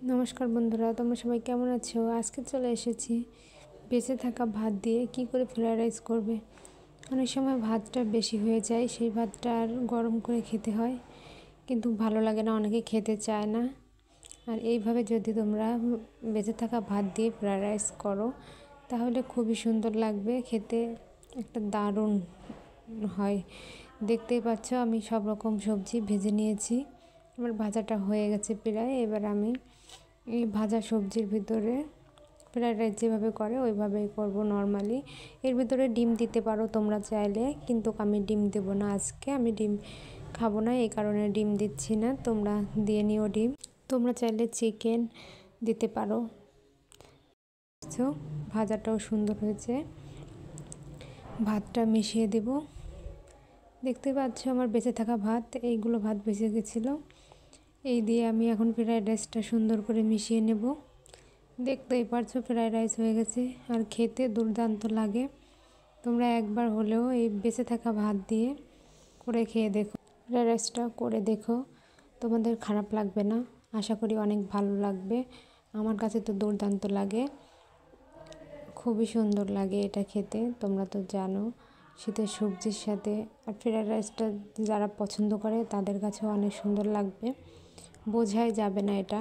নমস্কার বন্ধুরা, তোমরা সবাই কেমন আছো? আজকে চলে এসেছি বেঁচে থাকা ভাত দিয়ে কি করে ফ্রাইড রাইস করবে। অনেক সময় ভাতটা বেশি হয়ে যায়, সেই ভাতটা আর গরম করে খেতে হয়, কিন্তু ভালো লাগে না, অনেকে খেতে চায় না। আর এইভাবে যদি তোমরা বেঁচে থাকা ভাত দিয়ে ফ্রাইড রাইস করো তাহলে খুবই সুন্দর লাগবে খেতে, একটা দারুণ হয়। দেখতেই পাচ্ছ আমি সব রকম সবজি ভেজে নিয়েছি, আমার ভাজাটা হয়ে গেছে প্রায়। এবার আমি এই ভাজা সবজির ভিতরে ফ্রাইড রাইস যেভাবে করে ওইভাবেই করব নর্মালি। এর ভিতরে ডিম দিতে পারো তোমরা চাইলে, কিন্তু আমি ডিম দেবো না আজকে, আমি ডিম খাবো না, এই কারণে ডিম দিচ্ছি না। তোমরা দিয়ে নিও ডিম, তোমরা চাইলে চিকেন দিতে পারো। ভাজাটাও সুন্দর হয়েছে, ভাতটা মিশিয়ে দেব। দেখতে পাচ্ছ আমার বেঁচে থাকা ভাত, এইগুলো ভাত বেঁচে গেছিলো, এই দিয়ে আমি এখন ফ্রাইড রাইসটা সুন্দর করে মিশিয়ে নেব। দেখতেই পারছো ফ্রাইড রাইস হয়ে গেছে, আর খেতে দুর্দান্ত লাগে। তোমরা একবার হলেও এই বেঁচে থাকা ভাত দিয়ে করে খেয়ে দেখো, ফ্রাইড রাইসটা করে দেখো, তোমাদের খারাপ লাগবে না, আশা করি অনেক ভালো লাগবে। আমার কাছে তো দুর্দান্ত লাগে, খুবই সুন্দর লাগে এটা খেতে। তোমরা তো জানো শীতের সবজির সাথে আর ফ্রাইড রাইসটা যারা পছন্দ করে তাদের কাছেও অনেক সুন্দর লাগবে, বোঝাই যাবে না এটা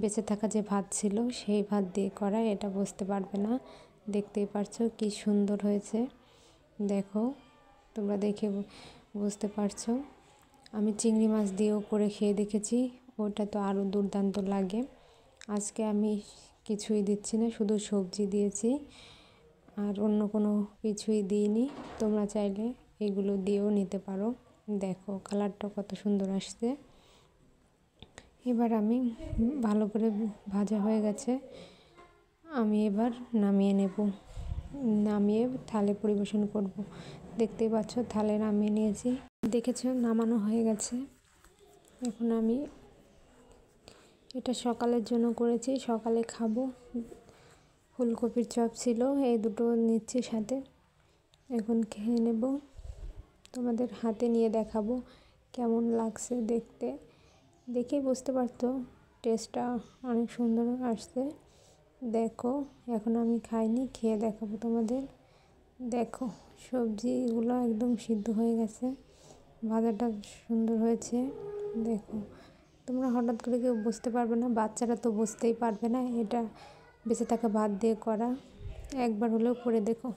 বেঁচে থাকা যে ভাত ছিল সেই ভাত দিয়ে করা, এটা বুঝতে পারবে না। দেখতেই পারছো কি সুন্দর হয়েছে, দেখো তোমরা দেখে বুঝতে পারছো। আমি চিংড়ি মাছ দিয়েও করে খেয়ে দেখেছি, ওটা তো আরও দুর্দান্ত লাগে। আজকে আমি কিছুই দিচ্ছি না, শুধু সবজি দিয়েছি আর অন্য কোনো কিছুই দিইনি। তোমরা চাইলে এগুলো দিয়েও নিতে পারো। দেখো কালারটা কত সুন্দর আসছে। এবার আমি ভালো করে ভাজা হয়ে গেছে, আমি এবার নামিয়ে নেব, নামিয়ে থালে পরিবেশন করব। দেখতেই পাচ্ছ থালে নামিয়ে নিয়েছি, দেখেছো নামানো হয়ে গেছে। এখন আমি এটা সকালের জন্য করেছি, সকালে খাবো। ফুলকপির চপ ছিল, এই দুটো নিচ্ছি সাথে, এখন খেয়ে নেব। তোমাদের হাতে নিয়ে দেখাবো কেমন লাগছে দেখতে, দেখেই বুঝতে পারতো টেস্টটা অনেক সুন্দর আসছে। দেখো এখন আমি খাইনি, খেয়ে দেখাবো তোমাদের। দেখো সবজিগুলো একদম সিদ্ধ হয়ে গেছে, ভাজাটা সুন্দর হয়েছে। দেখো তোমরা হঠাৎ করে কেউ বুঝতে পারবে না, বাচ্চারা তো বুঝতেই পারবে না এটা বেঁচে থাকা ভাত দিয়ে করা, একবার হলেও করে দেখো।